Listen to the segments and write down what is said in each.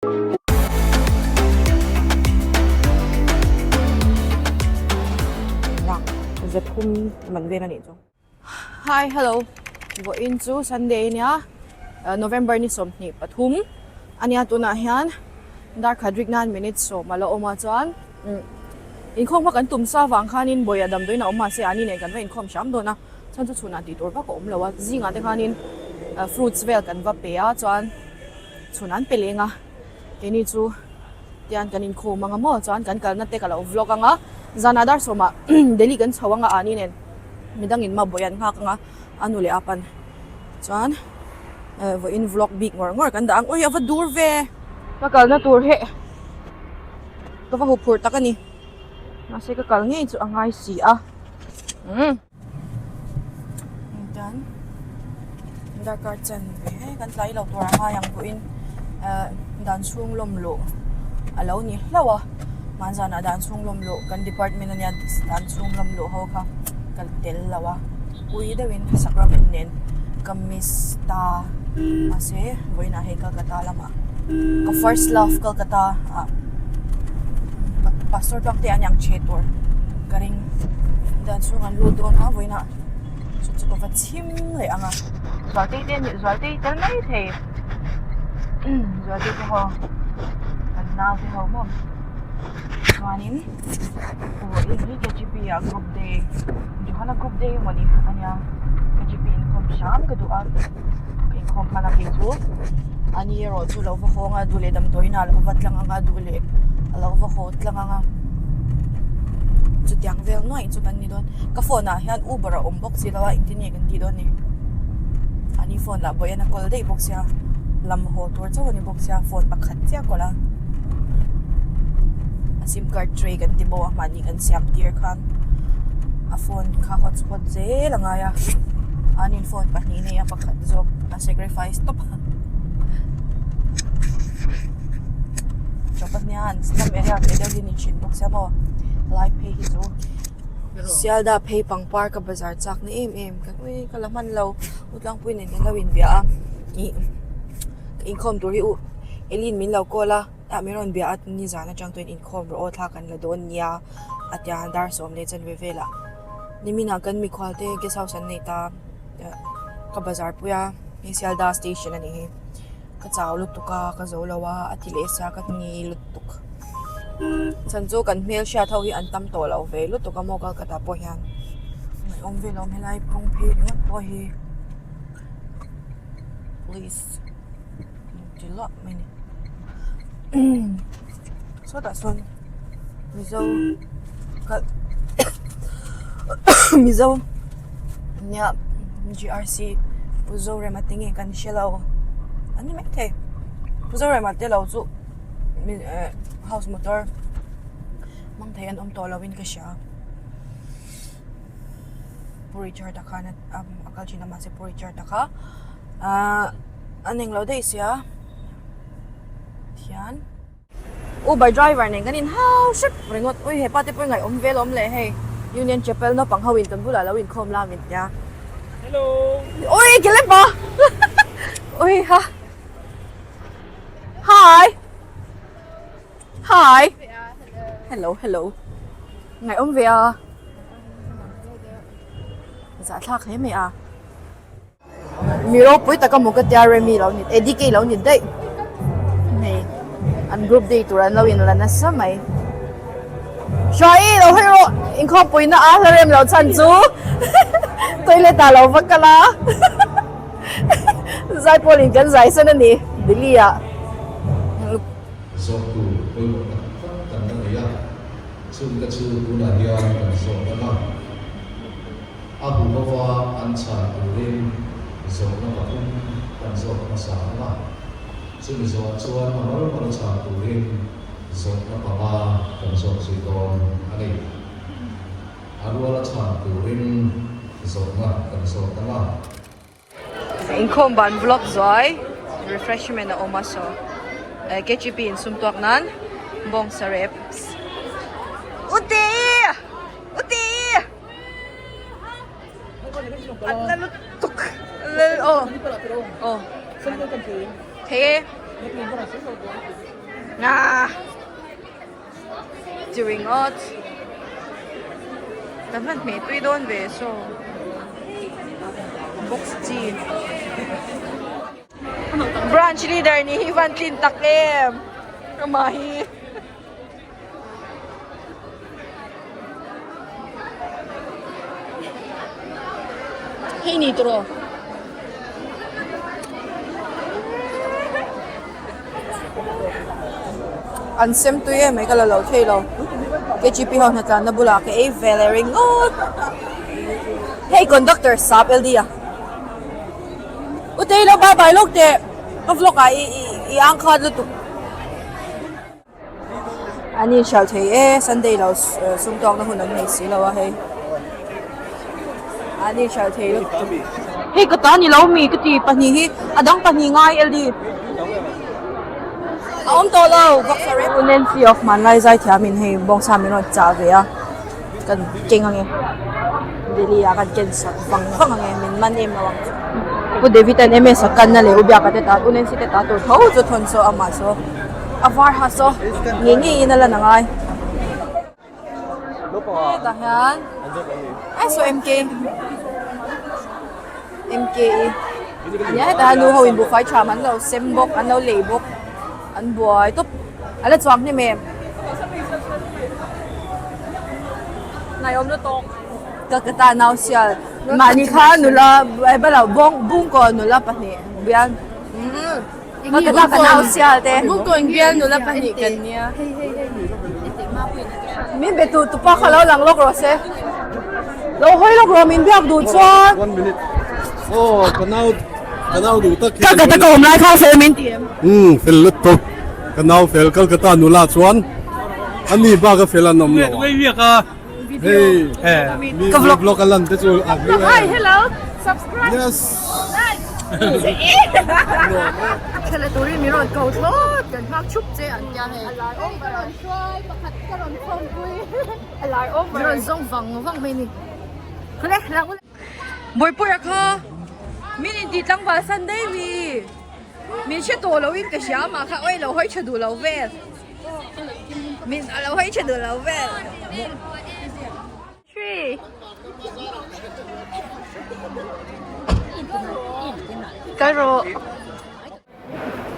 จะทุ่มมันเวลานี้จ้ะ Hi hello วันอินจู Sunday เนี่ย November นี่สมนี่ปทุมอันนี้ตัวน่ะเฮียนดาร์คดริกนานมินิทso มาแล้วออกมาจ้ะอินคงว่ากันตุ่มซาวังคานินบอยดำด้วยนะออกมาเสียอันนี้เนี่ยกันว่าอินคงช้ำโดนนะฉันจะชวนตีตัวว่าก็อมแล้วว่าจิงอ่ะแต่คานินfruits เวลกันว่าเปียจ้ะชวนนั้นไปเลยงะเดี๋ยวนี้จูเดี๋ยวกันอินโคมังงะมั่วจ้ะกันนั่นเตะกันแล้ว vlog งะZanadar soma deli kan chawanga ani nen midang in maboyan nga nga anu le apan chan vo in vlog big ngor kan daang oi ava dur ve kakal na tur he to va hupur ta kani na se kakal nge chu angai si a dan dar kar chan ve kan tlai lo tor ha yang ko in dan chung lom lo alo ni lawa Manzana dan sung lom lo kan department niya dan sung lom lo ho ka kaltel lawa ui dawin sakramen nen kamista ase voina he Kolkata lama ka first love Kolkata pastor dokte anyang chetor garing dan sung an lo don ha voina so ko vatsim le anga zarte ten zarte tel nai the zarte ho kan na te ho mom Manin, ini KGP ya group day. Johana group day mali anya KGP income sham kedua income mana keju. Ani ro chu lo ho nga dule dam toina lo vat lang nga dule. Lo va hot lang nga. Chu tiang vel noi chu kan ni don. Ka phone na hian Uber box sila wa intini kan ti don ni. Ani phone la boya na call day box ya. Lam ho tor chu ni box ya phone pakhat sia ko la. SIM card tray kan tibo mani kan siam tier kan a phone ka hotspot je langaya anin phone pa ni ne ya pakhat job a sacrifice to pa chopat niyan stam area pedali ni chin box mo live pay hizo sialda pay pang par ka bazar chak ni em kan ui kalaman law utlang puin ne lawin bia ni income dori u elin min law ko la meron bia at ni zana chang twin income ro tha kan la don nia atya dar som le chan vevela nimina kan mi khwalte guest house an nei ta ka bazar puya ni sialda station ani he ka chaw lutuka ka zolawa atile sa ka ni lutuk chanjo kan mel sha thau hi an tam to lo ve lutuka mo Kolkata po hian om ve lo melai pong phe ngot po hi please dilo mani so that son mizo nya GRC puzo rematingi kan shelaw ani mete puzo rematelaw chu house motor mang thayan to lawin ka siya puri char ta kana akal china ma se puri char ta ka aning law dei siya Yan. Uber driver neng kanin how ship ringot ui he pati po ngai vel le hey Union Chapel no pang hawin kan bula lawin khom la mit ya Hello Oi kile pa Oi ha Hi Hi Hello ngai ve à Dạ thak he me à Miro pui ta ka mo ka tia remi law nit edk law nit dei An group day turan lawin la na samay. Shai lo hero income pui na rem lo chan chu. Toilet ta lo vakala. Zai polin kan zai san ni dilia. So tu pui kan na ya. Chung ka chu tu na dia kan so na. Abu bawa an cha tu rin so na ba kan so na sa na.ซึ่งส่วนมนุษย์ประชาชนที่ส่งนักป่าเป็นส่งสิตอนอันนี้อารุณชาติที่ส่งมาเป็นส่งตั้งมา Income ban vlog zoi refreshment na omaso KGP in sumtuak nan bong sarep Uti Alalutuk oh Thế Doing what? Dapat may tuy doon beso. Box G. Branch leader ni Ivan Tintakim. Kamahi. Hey Nitro. Ansem tu ye may kalalaw thay lo. Kay GP ho na tan na bulake ay velering out. Hey conductor stop LD ah. Utay lo babay log te. Kaflok ay i-angkad lo tu. Ani shall thay eh Sunday lo sumtong na hunang hay sila wa hey. Ani shall thay lo. Hey kata ni lo mi kati panihi adang paningay LD. Ông to lâu, vóc sa rep. Nên phi of man lai zai thia min hei bong sa min ro cha ve a. Kan king ange. Dili a kan ken sa bang bang ange min man em lawang. Ku David an MS kan na le ubya ka te ta unen si te ta to tho zo thon so ama so. Avar ha so. Ngi ngi ina la na ngai. Ta hian. Ai so MK. MK. Anya ta nu ho in bu fai cha man lo sembok an lo lebok. Anh buổi tốt anh là choáng thì mềm này ông nó to cái ta nào xia mà đi khá nữa là bây giờ bung còn nữa là bạn nè biên cái ta cái nào xia thế bung còn biên nữa là bạn nè cái nia mình bị tụt pa khá lâu lăng lốc rồi xe lâu hơi lốc rồi mình biết đủ cho cái nào đủ tất cái ta còn lại không phải mình tiệm phê lứt tốt cái nào phê Kolkata nụ la chuan anh đi ba cái phê là nằm nào việc à hey mi vlog cái lần thế chứ hi hello subscribe yes cái này tôi mình rồi cầu thốt cần phát chúc chế anh nhà này lại ôm cái lần xoay và khát cái lần không vui lại ôm mình rồi giống vắng mình cái này là buổi bữa à mình đi tăng vào Sunday vì mình sẽ tổ lâu in cái gì mà khác ơi lâu hơi chờ đủ lâu về mình lâu hơi chờ đủ lâu về three cái rồi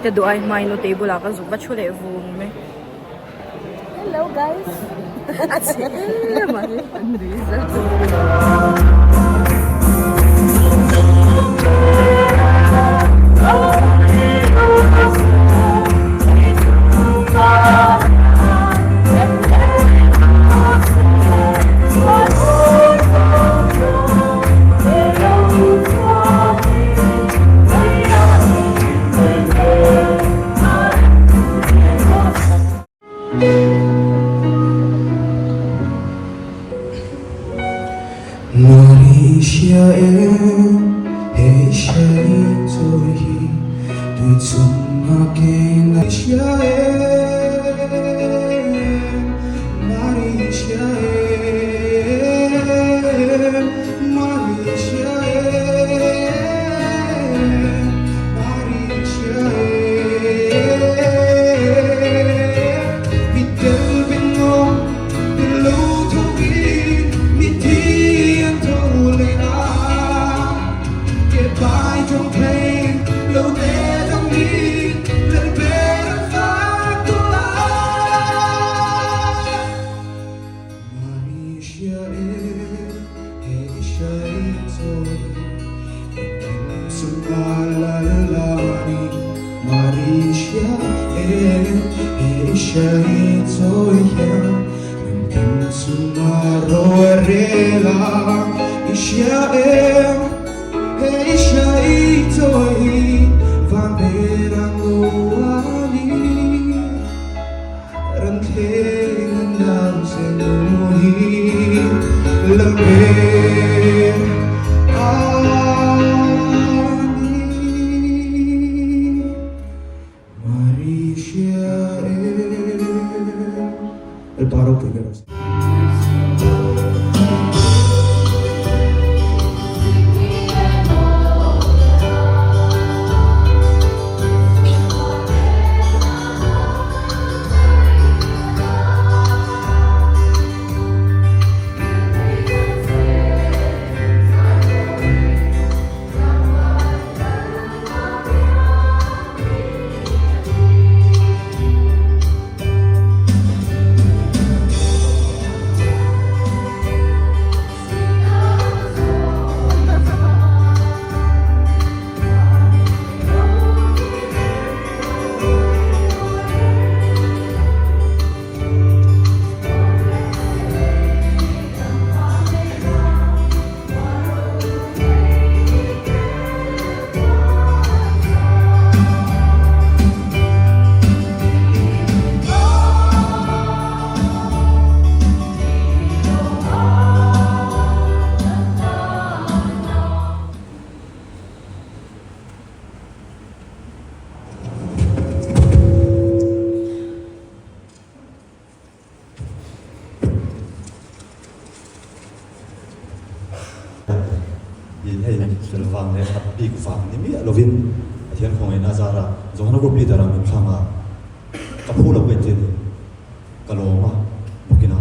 cái đồ ai mai nó table là cái dụng bắt chua lệ vùng mấy hello guys mà anh đi ra Malaysia em hãy chạy rồi tôi chung mà kinh Malaysia em Malaysia em Malaysia em Malaysia em vì tên bên ngông từ lâu thông tin mi thiên thâu lên bài trong thầy lâu thế trong đi lần về đất phát tu la Malaysia em hãy rồi em sungalalani Malaysia em hãy rồi em sungarorela Malaysia em hãy chạy thôi và berang luani ran thế ngân đam sẽ nuôi lebih ani Malaysia el paro primero. ปีกฟังนี่มีอลวินเทียนของไอ้นาซาระจงให้นักรบลีดาราเป็นข้างกับผู้เราเป็นเจนี่กะโลมาบอกกิน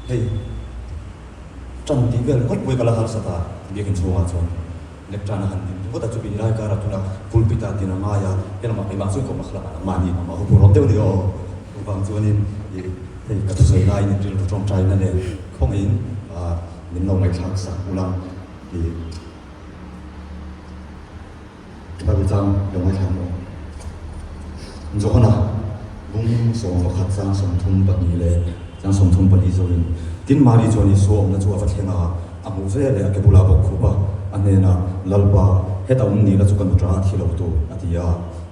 เฮ้ยจันทีเวลก็เวกาลาฮาร์สตาเบียกินชัวร์จนเล็กจานหันนี่ก็แต่จุดนี้ได้การัตุนะฟุลปิตาตินามายาเห็นมาไอ้บางส่วนของมาขลังมานี่มาหุบร้อนเดียวเดียวบางส่วนนี้เฮ้ยกระตุ้นใส่ได้นี่เราต้องใจนั่นเองของอินนิมเราไม่ทักษะอุลังที่พระบิดายังไม่ทำมันจะขนาดบุ้งส่งมาขัดสร้างสมทุนแบบนี้เลยสร้างสมทุนแบบนี้จนทินมาดีจนนี่ส่งนั่นจะว่าเท่าอามูเซ่เลยแกบุลาบอกคุปะอันนี้นะลัลบาเฮตเอาหนี้แล้วจะกันตราที่เราตัวอัติยา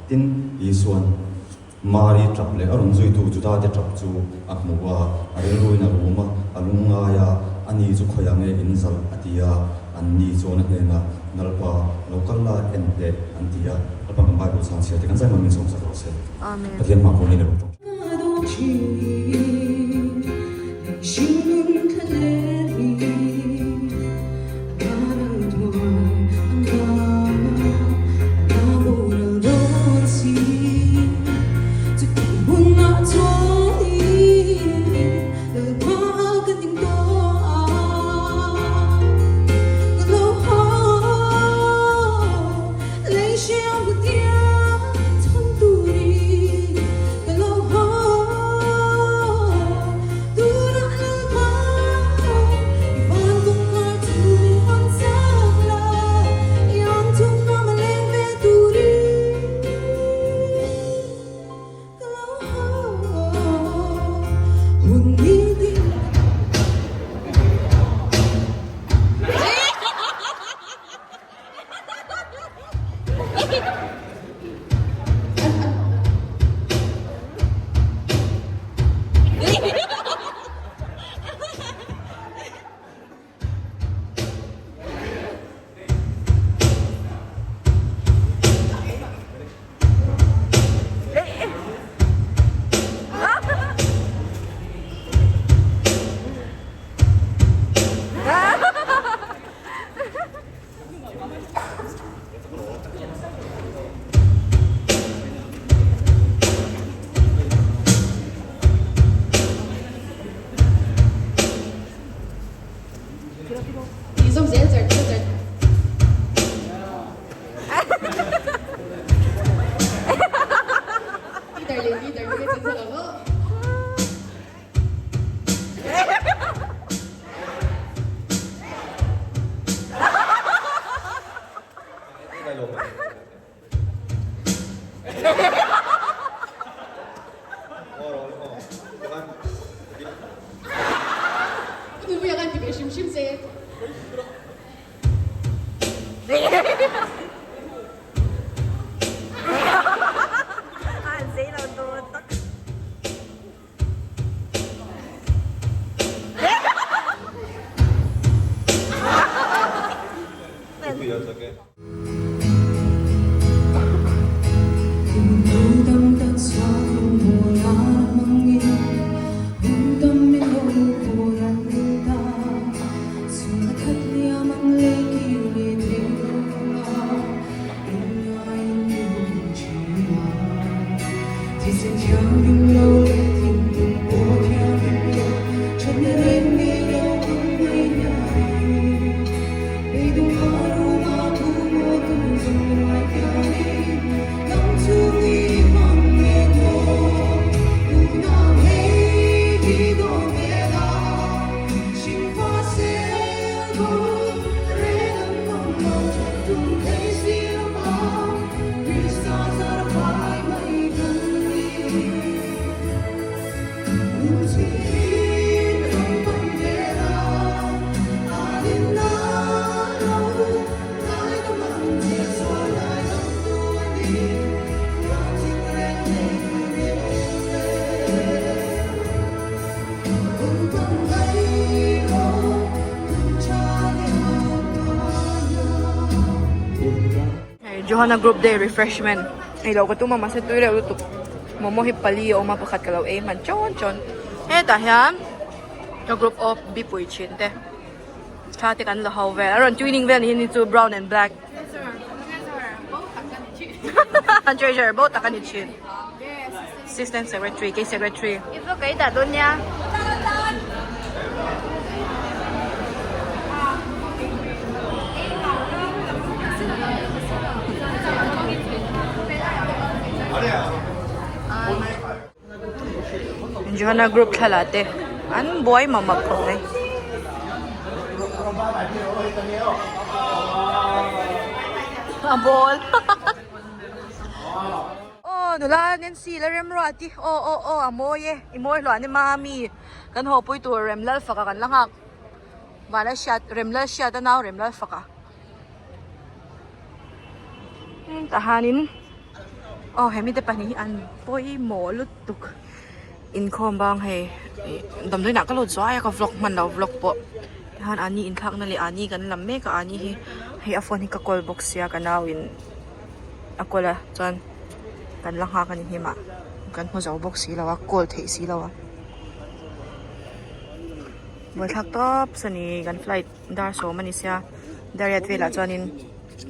ทินอีส่วนมารีทรัพย์เลยอารมณ์จุยตัวจุดาเดทรัพย์จูอักมัวอาเรื่องนะรู้มาอาลุงงายาอันนี้จุขยังเอินซัลอัติยาอันนี้ส่วนนั้นนะนัลปาเราคัลลาเอ็นเดอันติยานัลปามันไปบุษราเสียแต่กันใจมันมีสองสักเราเสียประเทศมาคนนี้เลย Johanna Group Day Refreshment. Ilaw ko tumama sa tuyo luto. Momohip paliyo o mapakat kalaw eh man chon chon. Eta yan. The group of Bipuy Chinte. cha te kan lo how ve aron tuning ve ni chu brown and black treasure both takan chin assistant secretary case secretary Itu kayak tak dunia. Johanna group khalate an boy mama phone a ball oh nula nen si la rem rati oh amoye imoy lo ani mami kan ho pui tu rem lal faka kan langak wala shat rem lal shat na rem lal faka tahanin oh hemi te pani an poi mo lutuk in khom bang he dam doi nak ka lo zwa ka vlog man lo vlog po han ani in thak na le ani kan lam me ka ani hi he afon hi ka call box ya ka naw in akola chan kan lang ha kan hi ma kan ho zaw box si lawa call thei si lawa bol thak top sani kan flight dar so mani sia dariat vela chanin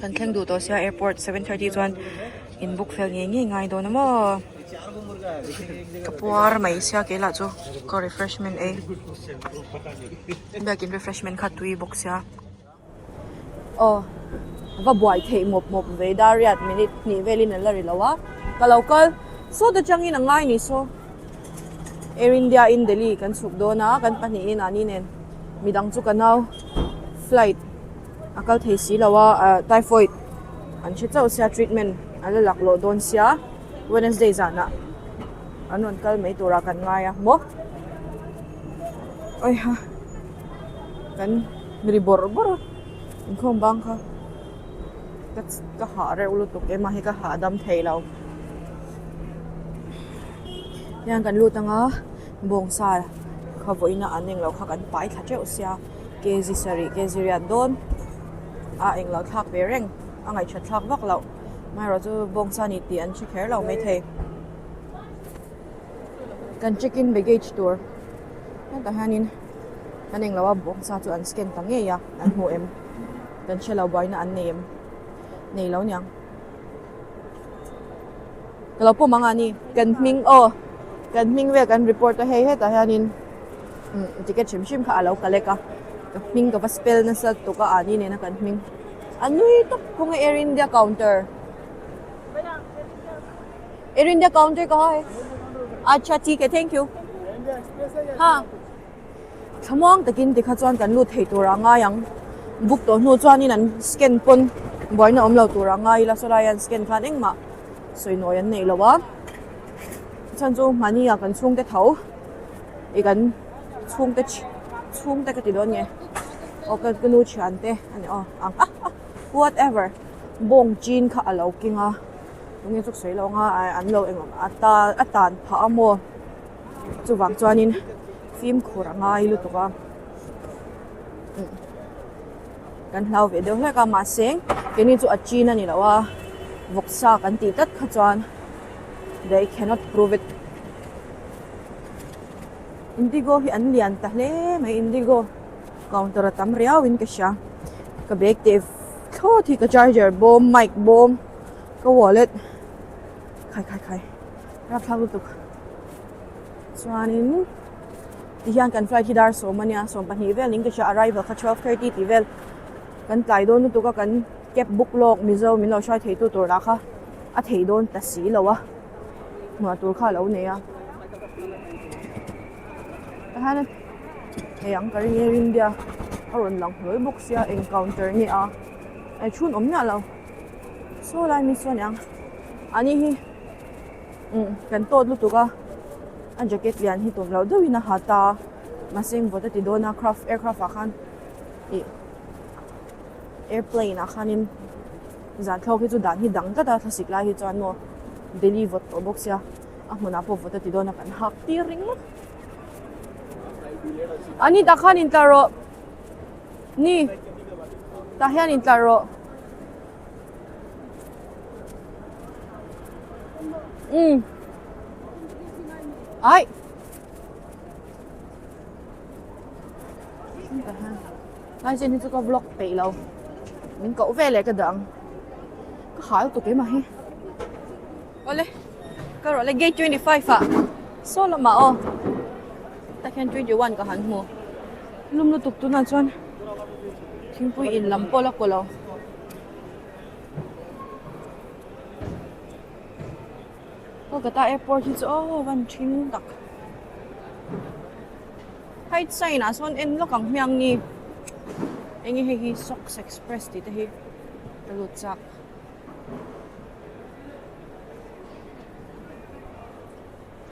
kan theng du to sia airport 7:30 chuan in book fel nge ngai do na mo kapuar mai sia ke la chu ko refreshment e back in refreshment khat tui box ya oh va boy thei mop ve dariat minute ni velin la ri lawa ka local so the changi na ngai ni so Air India in Delhi kan suk do na kan pani in ani nen midang chu kanau flight akal thei si lawa typhoid an chi chau sia treatment ala laklo don sia Wednesday zana anon kal mai tura kan ngaya mo oi ha kan miri bor in khom bang kha that's ka ha re ulu to ke ma he ka ha dam thei lo yang kan lu tanga bong sa kha voina aning lo kha kan pai kha che usia kezi sari kezi rian don a eng lo thak bereng angai chat thak vak lo mai ro chu bong sa ni ti an chi kher lo mai thei kan check in baggage tour ta hanin aning lawa bong sa chu an scan ta nge ya an ho em kan chelo boy na an name nei lo nyang kalo po mga ni kan ming ve kan report to he ta hanin ticket chim kha alo kaleka ming ka spell na sa to ka ani ne na kan ming anui to kung Air India counter Air India counter ka hai acha ठीक है thank you ha thamong takin dikha chuan kan lu thei tura nga yang book to nu chuan in an scan pon boina omlo tura nga ila solayan scan khan engma soino yan nei lawa chan chu mani ya kan chung te thau e kan chung te ka ti don nge o ka nu chan te ani o ang whatever bong chin kha alo kinga nge chuk sei lo nga an lo engom atan pha amo chu wang chuanin film khura ngai lu toka kan hlau ve deuh hleka ma seng keni chu achina ni lawa voksa kan ti tat kha chuan they cannot prove it indigo hi an lian ta hle mai indigo counter tam riaw in ka sha ka bag te tho thi ka charger bom mic bom ka wallet khai rap thau tuk chuanin tihian kan flight hidar so mania so pani vel ning ka sha arrival kha 12:30 ti vel kan tlai don tu ka kan cap book log mizo min lo shai thei tu tur la kha a thei don ta si lawa ma tur kha lo ne ya han yang ka ring Air India aron lang loi book sia encounter ni a ai chun om na lo so lai mi so nyang ani hi kan to lu tu ka an jacket lian hi tom lo do ina hata masing bota ti dona aircraft akhan airplane akhanin zan thok hi chu dan hi dang ta thasik lai hi chuan no Delhi vot to box ya ahmuna po vota ti dona kan hak ti ring mo ani ta khan in taro ni ta hian in taro ai ngay trên thì có vlog bể lâu mình cậu về lại cái đoạn có hỏi tụi cái mà hi oleh cái rồi là gate 25 à số là mà ô ta khen 21 cái hắn mua lum lu tục tu na chuan thing pui in lam pola kolo Kolkata airport hi chu van thing tak hai sai na son en lo kang myang ni engi hi Sox Express ti te hi taluchak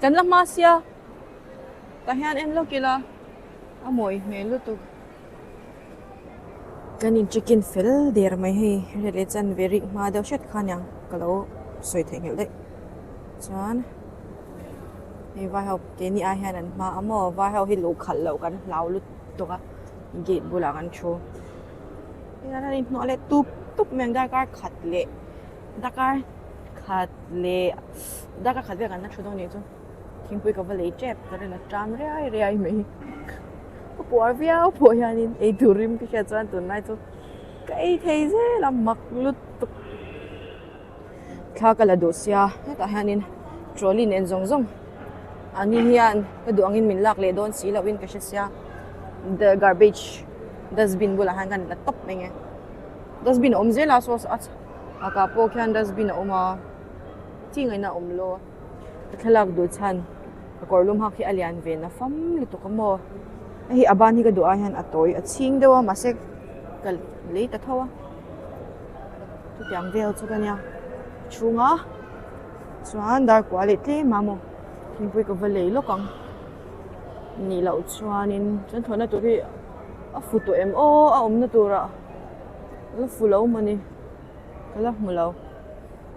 kan la masia ta hian en lo kila amoy me lu tu kanin chicken fill der mai hi rele chan very ma do shet khanyang kalo soi theng hel de chuan ni vai hau ke ni a hian an ma amo vai hau hi lo khal lo kan lau lut to ka gate bula kan chu ina ni no le tup meng da kar khat le dakar khat ve kan na chu dong ni chu thing pui ka vale chep ka na tram re ai mai có bùa véo bùa nhà nên ấy turim cái chuyện cho tuần này thôi cái thế chứ làm mặc lút tục khác là đồ xia hết cả nhà nên trolley nên rong rong anh hiền cái đồ anh mình lạc lệ đón xí là win cái chuyện xia the garbage dustbin bula hàng là top này nghe dustbin om dễ là so à cả po khan dustbin mà chỉ người nào lo cái lạc đồ chan còn lum học khi alian về na pham lụt cái mò hi aban hi ka du'a hian atoi a ching dewa ma se kal lei ta thawa tu tiang vel chu kanya chunga chuan dar quality mamo thingpui ka valei lokang ni lo chuanin chan thona tu hi a photo mo a omna tura la fulo mani kala mulo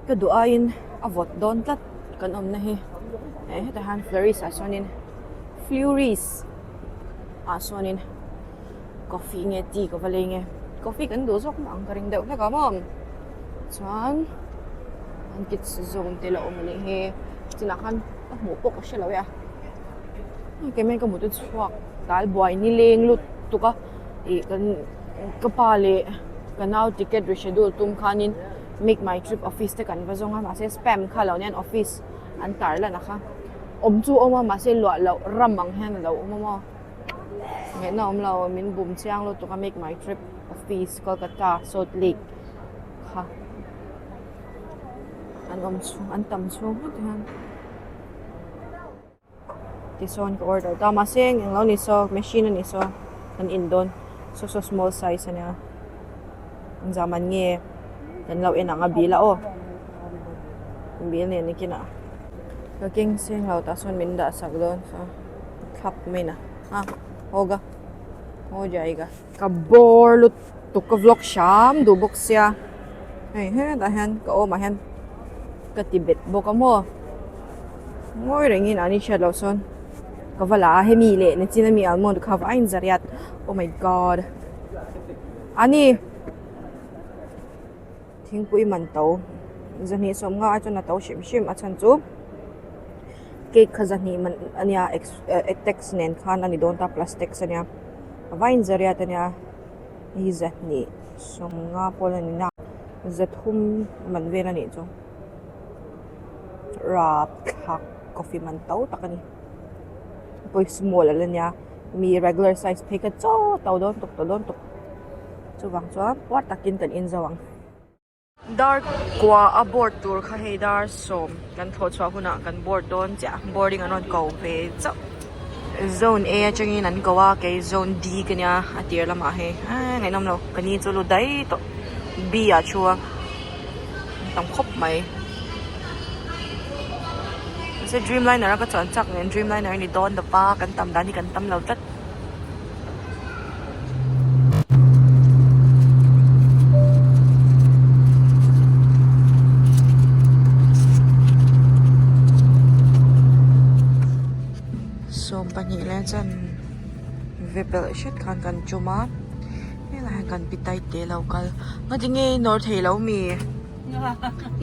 ka du'a in a vot don tat kan omna hi ta han flurries a chuanin flurries sonin coffee nghe tea có vale nghe coffee kan do sok mang karing deuh la ka mom chuan an kit zong te la om le he china khan a mu pok a shelo ya ke men ka mu tu chuak dal boy ni leng lut tu ka e kan ka pa le kanau ticket reschedule tum khanin make my trip office te kan va zonga ma se spam khalo nen office an tar la na kha om chu oma ma se lo ramang hen lo mo nghe nói ông là mình bùm chiang luôn tụi cái make my trip office Kolkata Salt Lake ha anh tầm xuống hết ha thì son cái order ta mà xem những lâu này so machine này so anh indon so small size nha ang zaman nghe dan lâu en ang bila oh bila này kina cái kinh xem lâu ta son mình đã sạc luôn so cup mình à ha होगा हो जाएगा kabor lut to ka vlog sham du bok sia hey he da han ka o ma han ka tibet boka mo ngoi ringin ani sha lawson ka wala he mi le ne china mi almon ka va in zariat oh my god ani thing pui man to zani som nga cho na to shim a chan chu cake khazani man ania text nen khan ani don ta plastic sania vain zaria tania hi zatni somnga polani na zathum man vela ni chu rap khak coffee man tau takani poi small alanya mi regular size packet cho tau don tok chu wang chu pot takin kan in zawang dar kwa abort tour kha he dar som kan tho chwa huna kan board don cha boarding anon ko ve cha zone A changin an gowa ke zone D kanya atir lama he ngai nom lo kani chu lu dai to B a chua tam khop mai se dreamliner ka chan chak nen dreamliner ni don da pa kan tam dani kan tam lo tat pani le chan vepel shet khan kan chuma hela kan pitai te local ngadinge north hello mi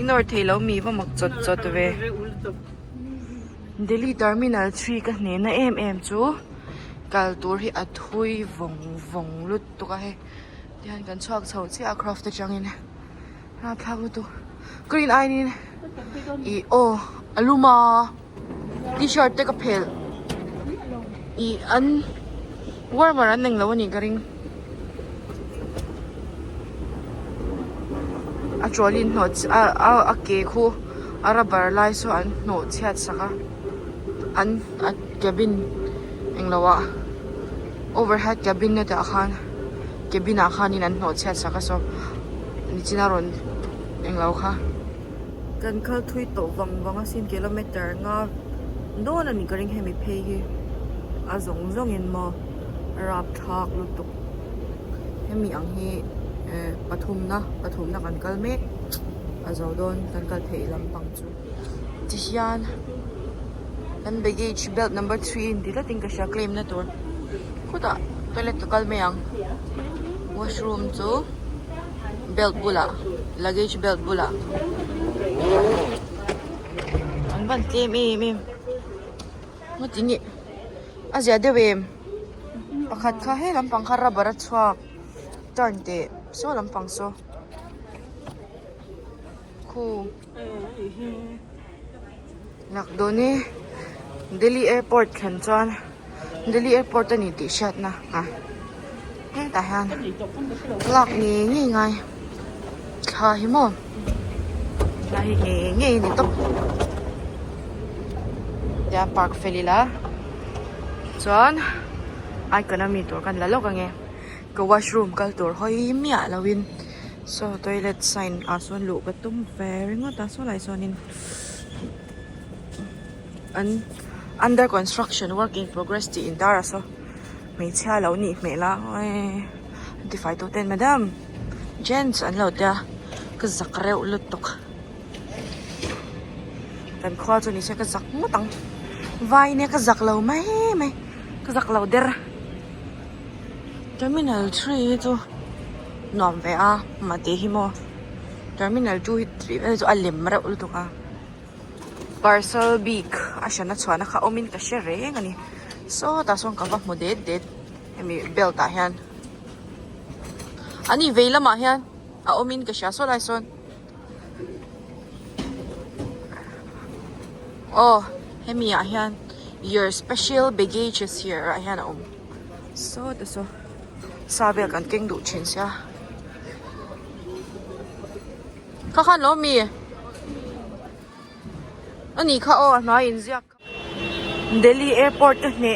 inor hello mi va mak chot ve Delhi terminal 3 ka hne na chu kal tur hi a thui vong lut tu ka he tian kan chhuak chho che a craft atangin ha phang tu green eye ni I aluma t-shirt te ka phel I an warmer an neng lo ni garing a trolin no a ke khu arabar lai so an no chat saka an at cabin englawa overhead cabin na ta khan cabin a khan in an no chat saka so ni chinaron englaw kha kan khal thui to wang a sin kilometer nga don ani garing hemi phe hi a zong in mo rap thak lu tuk hemi ang hi pathum na kan kalmek azaw don kan kal thei lampang chu tihian kan baggage belt number 3 dila ting ka sha claim na tur khuda toilet to kalmeyang washroom chu belt bula luggage belt bula an ban claim em mutingi azia de wem pakhat kha he lampang kha rabarat chhuak turn te so lampang so khu lakdoni Delhi airport khan chuan Delhi airport ani ti shat na ha he ta han lak ni ngai kha hi mo lai nge ni top ya park felila chuan ai kana mi tur kan lalo ka nge ka washroom kal tur hoi mia lawin so toilet sign ason lu ka tum very ngo ta so lai sonin an under construction work in progress ti indara so mai cha lo ni mela oi 25 to 10 madam gents an lo ta ka zakreu lutok kan kho chu ni se ka zak mo tang vai ne ka zak lo mai ka zak lo der terminal 3 chu nom ve a ma te hi mo terminal 2 hi 3 chu alim ra ul tu ka parcel big ashana chwana kha omin ka shere ngani so ta song ka ba mo det emi bel ta hian ani veila ma hian a omin ka sha so lai son hemi a hian your special baggage is here a hian so ta so sabe kan keng du chin sia ka khan lo mi ani kha na in ziak Delhi airport ne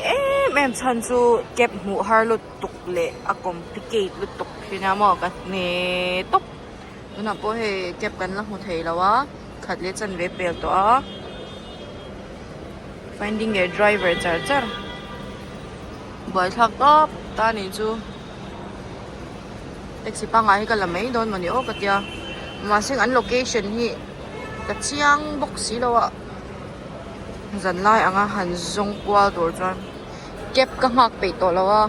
em chan chu kep mu har lu tuk le a complicate lu tuk hina mo ka ne top na po he kep kan la mu thei lawa khat le chan ve pel to a finding a driver char boy thak top ta ni chu taxi pa ngai ka lamai don mani o katia ma sing an location hi ka chiang box si lawa zan lai anga han zong kwal tur chan kep ka ngak pe to lawa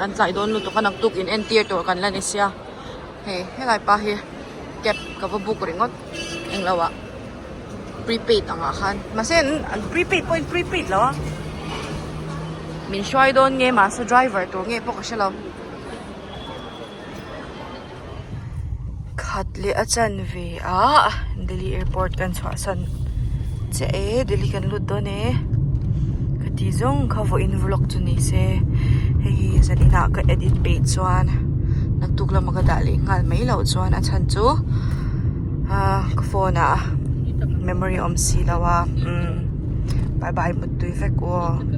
an chai don lu to kanak tuk in entier tur kan lan isia he lai pa hi kep ka book ringot eng lawa prepaid anga khan masen an prepaid lawa min shwai don nge ma sa driver tur nge po ka shalo khatle achan ve a Delhi airport kan chwa san che Delhi kan lut do ne khati zong khavo in vlog tu ni se hei zalina ka edit page chuan naktuk la maga dali ngal mai lo chuan achan chu ka phone a memory om si lawa bye bye mut tu vek o